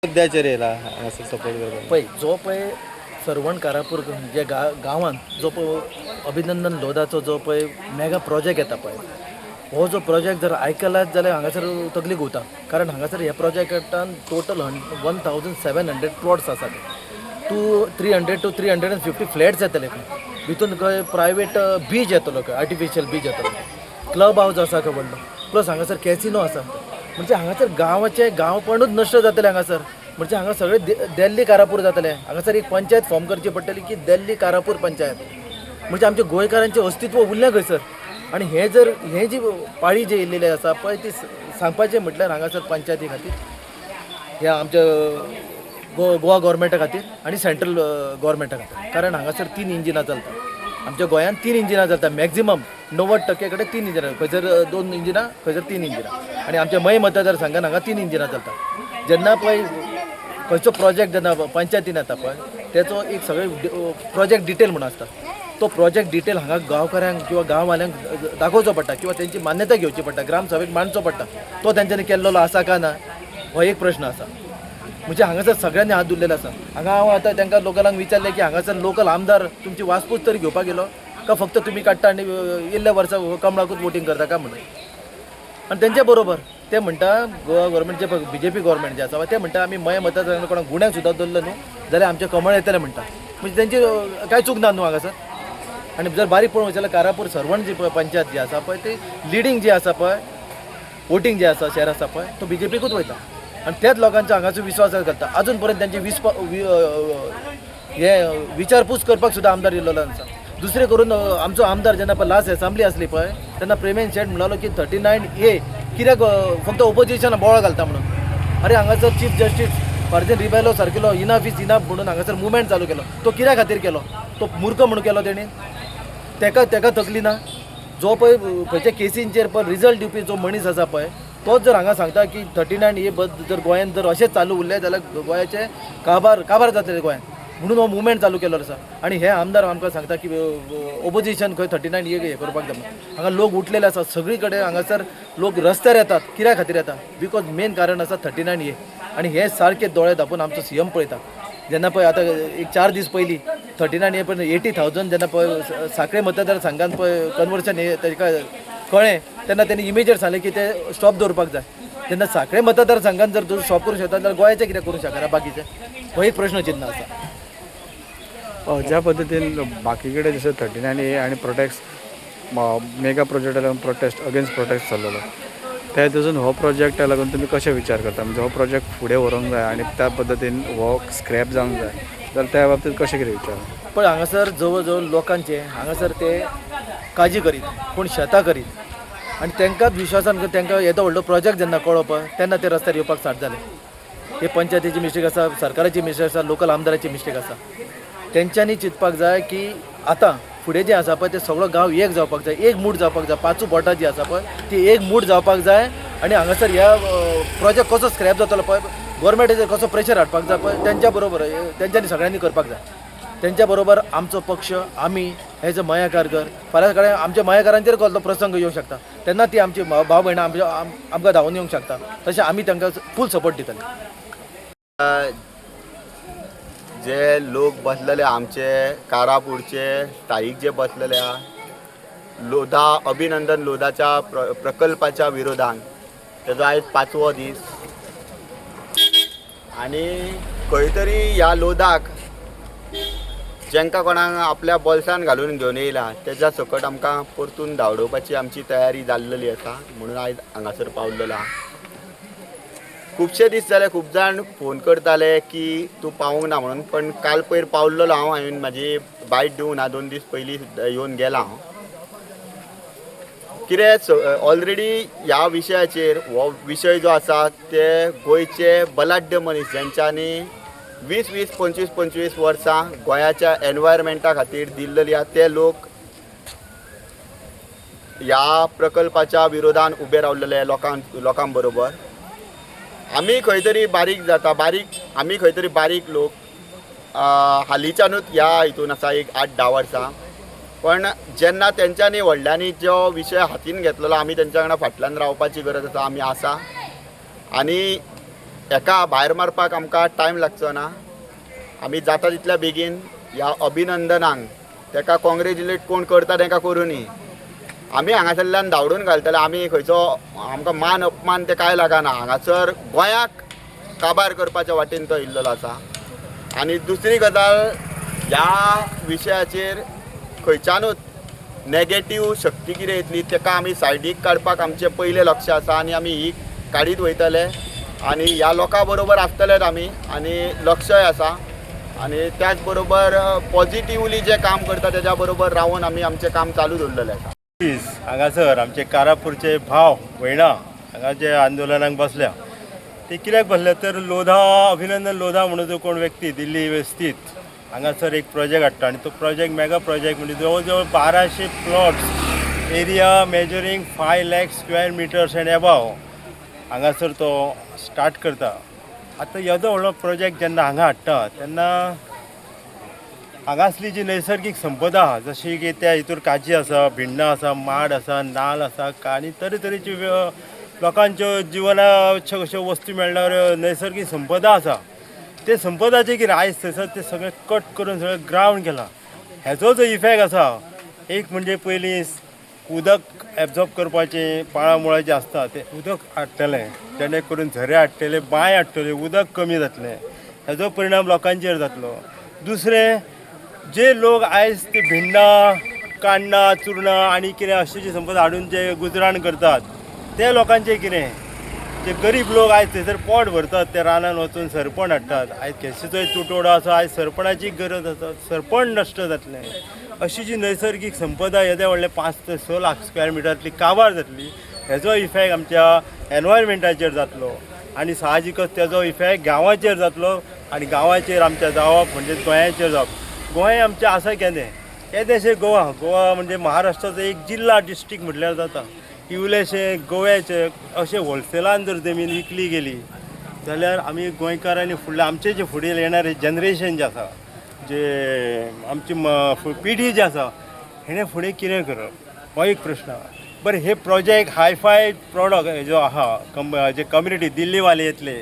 मुद्द्याचेर येयला हांगासर सपोर्ट करपाक पळय जो पळय सरवण कारापूर जे गांवांत जो पळय अभिनंदन लोधाचो जो पळय मेगा प्रोजेक्ट येता पळय हो जो प्रोजेक्ट जर आयकलात जाल्यार हांगासर तकली घुंवता. कारण हांगासर ह्या प्रोजेक्टान टोटल 1700 प्लॉट्स आसात. 300 to 350 फ्लॅट्स येतले खंय. भितून खंय प्रायवेट बीच येतलो खंय, आर्टिफिशियल बीच येतलो, क्लब हाऊस आसा खंय व्हडलो, प्लस हांगासर कॅसिनो आसा. म्हणजे हांगासर गांवपणूच नश्ट जातलें हांगासर. म्हणजे हांगा सगळे दिल्ली कारापूर जातले. हांगासर एक पंचायत फॉर्म करची पडटली की दिल्ली कारापूर पंचायत. म्हणजे आमच्या गोंयकारांचें अस्तित्व उरलें खंयसर. आनी हे जी पाळी जी येयलेली आसा पळय ती सांगपाचें म्हटल्यार हांगासर पंचायती खातीर ह्या आमच्या गोवा गव्हर्मेंटा खातीर आनी सेंट्रल गव्हर्मेंटा खातीर. कारण हांगासर 3 इंजिनां चलता. आमच्या गोंयांत 3 इंजिनां चलता. मॅक्झिमम 90% कडेन 3 इंजिनां. खंयसर 2 इंजिनां, खंयसर 3 इंजिनां. आनी आमच्या मय मतदारसंघान हांगा 3 इंजिनां चलता. जेन्ना पळय खंयचो प्रोजेक्ट जेन्ना पंचायतीन येता पळय तेचो एक सगळे प्रोजेक्ट डिटेल म्हणून आसता. तो प्रोजेक्ट डिटेल हांगा गांवकाऱ्यांक किंवा गांववाल्यांक दाखोवचो पडटा किंवा तेंची मान्यता घेवची पडटा, ग्रामसभेक मांडचो पडटा. तो तेंच्यांनी केल्लो आसा काय ना हो एक प्रश्न आसा. म्हणजे हांगासर सगळ्यांनी हात धुल्लेलो आसा. हांगा हांव आतां तांकां लोकलांक विचारलें की हांगासर लोकल आमदार तुमची वासपूस तरी घेवपाक येयलो का फक्त तुमी काडटा आनी इल्ल्या वर्सां कमळाकूच वोटींग करता काय म्हणून. आनी तेंच्या बरोबर ते म्हणटा गोवा गव्हर्मेंट जे BJP गव्हर्मेंट जे आसा ते म्हणटा आमी मय मतदारांक कोणाक गुण्याक सुद्दां दवरलो न्हू जाल्यार आमचे कमळ येतले म्हणटा. म्हणजे तेंची कांय चूक ना न्हू हांगासर. आनी जर बारीक पळोवंक वचल्यार कारापूर सरवण जी पळय पंचायत जी आसा पळय ती लिडींग जी आसा पळय वोटींग जे आसा शेअर आसा पळय तो BJPकूच वयता. आनी त्याच लोकांचो हांगासर विश्वास करता. अजून पर्यंत त्यांची विचारपूस करपाक सुद्दां आमदार येयल्लो आसा. दुसरें करून आमचो आमदार जेन्ना पळय लास्ट असेंब्ली आसली पळय तेन्ना प्रेमेन शेट म्हणलो की 39A कित्याक फक्त ओपोजिशन बोवाळ घालता म्हणून. अरे हांगासर चीफ जस्टीस फार्देन रिबेलो सारकेलो इनफ इज इनफ म्हणून हांगासर मुवमेंट चालू केलो. तो कित्या खातीर केलो? तो मूर्ख म्हणून केलो तेणी. तेका तकली ना. जो पळय खंयच्या केसींचेर पळय रिजल्ट दिवपी जो मनीस आसा पळय तोच जर हांगा सांगता की 39A जर गोंयांत जर अशेंच चालू उरलें जाल्यार गोंयाचे काबार जातले गोंयांत म्हणून हो मुवमेंट चालू केलो आसा. आनी हे आमदार आमकां सांगता की ओपोजिशन खंय 39A हे करपाक जाय. हांगा लोक उठलेले आसा सगळी कडेन. हांगासर लोक रस्त्यार येतात. कित्या खातीर येता? बिकॉज मेन कारण आसा 39A. आनी हे सारके दोळे धापून आमचो CM पळयता. जेन्ना पळय आतां एक 4 दीस पयलीं 39A पण 80,000 जेन्ना पळय सांखळे मतदारसंघान पळय कन्वर्शन ताका कळ्ळें तेन्ना तेणी इमिजिएट सांगलें की ते स्टॉप दवरपाक जाय. जेन्ना सांखळे मतदारसंघान जर तूं स्टॉप करूंक शकता जाल्यार गोंयाचें कित्याक करूंक शकना बाकीचें? हो एक प्रश्न चिन्ह आसा. ज्या पद्धतीन बाकी कडेन जसं 39A आणि प्रोटेक्ट मेगा प्रोजेक्टा लागून अगेन्स्ट प्रोटेस्ट चाललेलो त्या हितून हो प्रोजेक्टा लागून तुमी कशें विचार करता? म्हणजे हो प्रोजेक्ट फुडें व्हरूंक जाय आनी त्या पद्दतीन हो स्क्रॅप जावंक जाय जाल्यार त्या बाबतींत कशें कितें विचार? पण हांगासर जवळ जवळ लोकांचे हांगासर ते काजी करीत, कोण शेतां करीत आनी तांकांच विश्वासान तांकां येदो व्हडलो प्रोजेक्ट जेन्ना कळ्ळो पळय तेन्ना ते रस्त्यार येवपाक स्टार्ट जाले. हे पंचायतीची मिस्टेक आसा, सरकाराची मिस्टेक आसा, लोकल आमदाराची मिस्टेक आसा. तेंच्यांनी चिंतपाक जाय की आतां फुडें जें आसा पळय तें सगळो गांव एक जावपाक जाय, एक मूठ जावपाक जाय. 5 बोटां जी आसा पळय ती एक मूठ जावपाक जाय. आनी हांगासर ह्या प्रोजेक्ट कसो स्क्रॅप जातलो पळय गव्हर्मेंटाचेर कसो प्रेशर हाडपाक जाय पळय तेंच्या बरोबर तेंच्यांनी सगळ्यांनी करपाक जाय. तेंच्या बरोबर आमचो पक्ष आमी हे जे मयाकारकर फाल्यां कडेन आमच्या मयाकारांचेर कसलो प्रसंग येवंक शकता तेन्ना ती आमची भाव भयणां आमकां धांवून येवंक शकता. तशें आमी तांकां फूल सपोर्ट दितले. जे लोक बसलेले आमचे कारापूरचे स्थायीक जे बसलेले लोधा अभिनंदन लोधाच्या प्रकल्पाच्या विरोधान तेजो आयज 5वो दीस आनी खंय तरी ह्या लोधाक जेंकां कोणाक आपल्या बोल्सान घालून घेवन येयला तेज्या सकट आमकां परतून धांवडोवपाची आमची तयारी जाल्लेली आसा म्हणून आयज हांगासर पावलेलो आहा. खुबशे दीस जाले खूब जाण फोन करताले की तूं पावूंक ना म्हणून. पण काल पयर पावल्लो हांवें म्हाजी बायट दिवूं ना. 2 दीस पयलीं येवन गेला हांव. कितें ऑलरेडी ह्या विशयाचेर हो विशय जो आसा ते गोंयचे बलाढ्य मनीस जेंच्यांनी 20-20, 25-25 वर्सां गोंयाच्या एनवायरमेंटा खातीर दिल्लेली आहा ते लोक ह्या प्रकल्पाच्या विरोधान उबे रावलेले लोकां बरोबर. आमी खंय तरी बारीक लोक हालींच्यानूच ह्या हितून आसा एक 8-10 वर्सां. पण जेन्ना तेंच्यांनी व्हडल्यांनी जो विशय हातीन घेतलेलो आमी तेंच्या वांगडा फाटल्यान रावपाची गरज आसा. आमी आसा आनी एका भायर मारपाक आमकां टायम लागचो ना. आमी जाता तितल्या बेगीन ह्या अभिनंदनाक ताका कॉंग्रेच्युलेट कोण करता ताका करुनी आमी हांगासरल्यान धांवडून घालतले. आमी खंयचो आमकां मान अपमान ते कांय लागना. हांगासर गोंयाक काबार करपाच्या वाटेन तो इल्लो आसा. आनी दुसरी गजाल, ह्या विशयाचेर खंयच्यानूच नॅगेटीव शक्ती कितें येतली ताका आमी सायडीक काडपाक आमचें पयलें लक्ष आसा आनी आमी ही काडीत वयतले आनी ह्या लोकां बरोबर आसतलेच आमी आनी लक्षय आसा. आनी त्याच बरोबर पॉझिटिवली जे काम करता तेज्या बरोबर रावन आमी आमचें काम चालू दवरलेलें आसा. हांगासर आमचे कारापूरचे भाव भयणां हांगा जे आंदोलनाक बसल्या ते कित्याक बसले तर लोधा अभिनंदन लोधा म्हणून जो कोण व्यक्ती दिल्ली वेवस्थीत हांगासर एक प्रोजेक्ट हाडटा आनी तो प्रोजेक्ट मेगा प्रोजेक्ट म्हणजे जवळ जवळ 1200 plots area measuring 5 lakh square metres end एबाव हांगासर तो स्टार्ट करता. आतां येदो व्हडलो प्रोजेक्ट जेन्ना हांगा हाडटा तेन्ना हांगासली जी नैसर्गीक संपदा आहा जशी की त्या हितूर काजी आसा, भिण्णां आसा, माड आसा, नाल्ल आसा आनी तरेतरेची लोकांच्यो जिवनाच्यो अश्यो वस्तू मेळणाऱ्यो नैसर्गीक संपदा आसा. ते संपदाचे कितें आयज थंयसर ते सगळें कट करून सगळें ग्रावंड केलां. हेजो जो इफेक्ट आसा एक म्हणजे पयलीं उदक एब्जॉर्ब करपाचें पाळा मुळां जें आसता तें उदक हाडटलें जेणे करून झरे हाडटले, बांय हाडटले, उदक कमी जातलें. हेजो परिणाम लोकांचेर जातलो. दुसरें जे लोक आयज ते भिण्णां, काण्णां, चुरणां आनी कितें अशी जी संपदा हाडून जे गुजराण करतात ते लोकांचें कितें? जे गरीब लोक आयज थंयसर पोट भरतात ते रानान वचून सरपण हाडटात. आयज केशीचोय तुटवडो आसा, आयज सरपणाची गरज आसा, सरपण नश्ट जातलें. अशी जी नैसर्गीक संपदा येदे व्हडले 5 ते 6 लाख स्क्वेअर मिटरांतली काबार जातली हेजो इफेक्ट आमच्या एनवायरमेंटाचेर जातलो आनी साहजिकच तेजो इफेक्ट गांवाचेर जातलो आनी गांवाचेर आमच्या जावप म्हणजे गोंयाचेर जावप. गोंय आमचें आसा केदेंशें गोवा म्हणजे महाराष्ट्राचो एक जिल्ला डिस्ट्रिक्ट म्हटल्यार जाता. इवलेशें गोव्याचें अशें होलसेलान जर जमीन विकली गेली जाल्यार आमी गोंयकारांनी फुडलें आमचें जें फुडें येणारें जनरेशन जें आसा जे आमची पिढी जी आसा हेणें फुडें कितें करप हो एक प्रश्न. बरें हे प्रोजेक्ट हायफाय प्रॉडक्ट जो आहा जे कम्युनिटी दिल्लीवाले येतले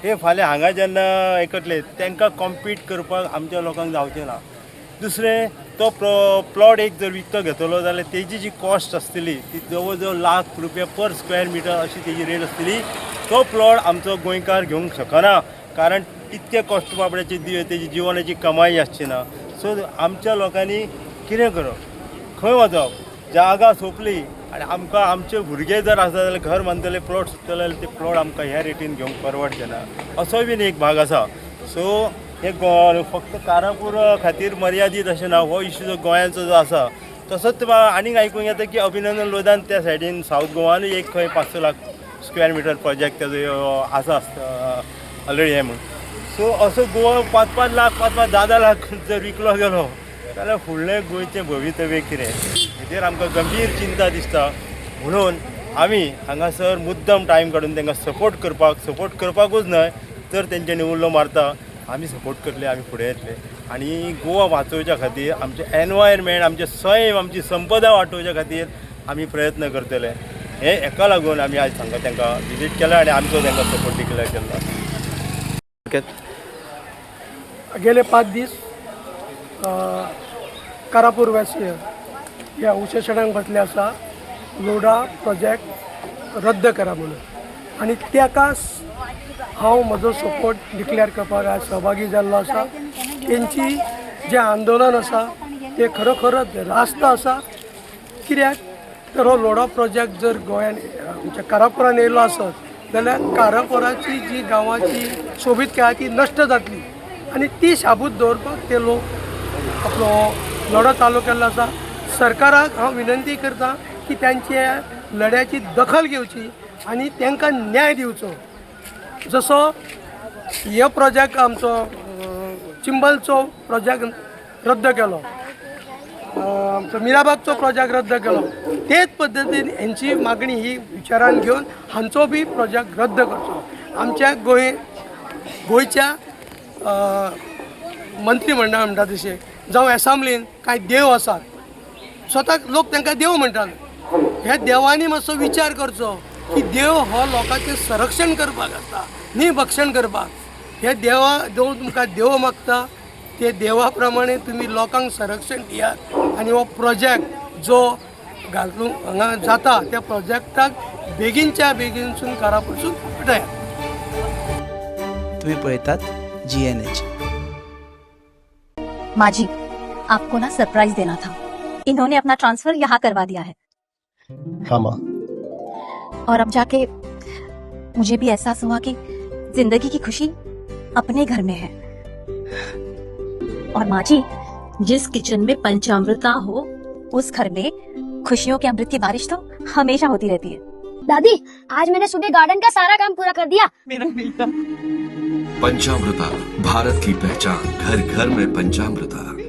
हे फाल्यां हांगा जेन्ना एकतले तांकां कॉम्पीट करपाक आमच्या लोकांक जावचें ना. दुसरें तो प्लॉट एक जर विकतो घेतलो जाल्यार तेजी जी कॉस्ट आसतली ती जवळ जवळ ₹1,00,000 पर स्क्वेअर मिटर अशी तेजी रेट आसतली. तो प्लॉट आमचो गोंयकार घेवंक शकना कारण तितके कॉस्ट बाबड्याची तेजी जिवनाची कमाई आसची ना. सो आमच्या लोकांनी कितें करप? खंय वचप? जागा सोंपली आनी आमकां आमचे भुरगे जर आसा जाल्यार घर बांदतले प्लॉट सुटतले जाल्यार ते प्लॉट आमकां ह्या रेटीन घेवंक परवडचे ना असोय बीन एक भाग आसा. सो हे फक्त कारापूर खातीर मर्यादीत अशें ना. हो इश्यू जो गोंयाचो जो आसा तसोच आनीक आयकूंक येता की अभिनंदन लोधान त्या सायडीन सावथ गोवानूय एक खंय 500 लाख स्क्वेअर मिटर प्रोजेक्ट तेजो आसा ऑलरेडी हे म्हणून. सो असो गोवा 5-5 लाख 5-10 लाख जर विकलो गेलो जाल्यार फुडलें गोंयचें भवितव्य कितें हेजेर आमकां गंभीर चिंता दिसता. म्हणून आमी हांगासर मुद्दम टायम काडून तांकां सपोर्ट करपाकूच न्हय तर तेंच्यांनी उल्लो मारता आमी सपोर्ट करतले, आमी फुडें येतले आनी गोवा वाचोवच्या खातीर आमचें एनवायरमेंट आमचें सैम आमची संपदा वाचोवच्या खातीर आमी प्रयत्न करतले. हे हेका लागून आमी आयज हांगा तांकां विजीट केला आनी आमचो तांकां सपोर्ट डिक्लेअर केला. गेले 5 दीस कारापूर वासिय ह्या उशेशणाक बसले आसा लोढा प्रोजेक्ट रद्द करा म्हणून आनी ताका हांव म्हजो सपोर्ट डिक्लेअर करपाक आज सहभागी जाल्लो आसा. तेंची जें आंदोलन आसा तें खरोखरच रास्त आसा. कित्याक तर हो लोढा प्रोजेक्ट जर गोंयान आमच्या कारापुरान येयलो आसत जाल्यार कारापुराची जी गांवाची सोबीतकाय ती नश्ट जातली आनी ती शाबूत दवरपाक ते लोक आपलो लोढा चालू केल्लो आसा. सरकाराक हांव विनंती करतां की त्यांच्या लढ्याची दखल घेवची आनी तांकां न्याय दिवचो. जसो हो प्रोजेक्ट आमचो चिंबलचो प्रोजेक्ट रद्द केलो, आमचो मिराबागचो प्रोजेक्ट रद्द केलो, तेच पद्दतीन हेंची मागणी ही विचारान घेवन हांचो बी प्रोजेक्ट रद्द करचो. आमच्या गोंयच्या मंत्रीमंडळ म्हणटा तशें जावं एसांब्लीन कांय देव आसात, स्वताक लोक तांकां देव म्हणटात. ह्या देवांनी मातसो विचार करचो की देव हो लोकांचें संरक्षण करपाक आसता न्ही भक्षण करपाक. हे देवा जो तुमकां देव मागता ते देवा प्रमाणे तुमी लोकांक संरक्षण दियात आनी हो प्रोजेक्ट जो घालून हांगा जाता त्या प्रोजेक्टाक बेगीनच्या बेगीनसून कारापूरसून पेटयात. तुम्ही पळयतात GNH. माजी, आपको ना सरप्राइज देना था. इन्होंने अपना ट्रांसफर यहाँ करवा दिया है. हाँ माँ. और अब जाके मुझे भी एहसास हुआ कि जिंदगी की खुशी अपने घर में है. और माँ जी, जिस किचन में पंचामृता हो उस घर में खुशियों के अमृत की बारिश तो हमेशा होती रहती है. दादी, आज मैंने सुबह गार्डन का सारा काम पूरा कर दिया. पंचामृता, भारत की पहचान, घर घर में पंचामृता.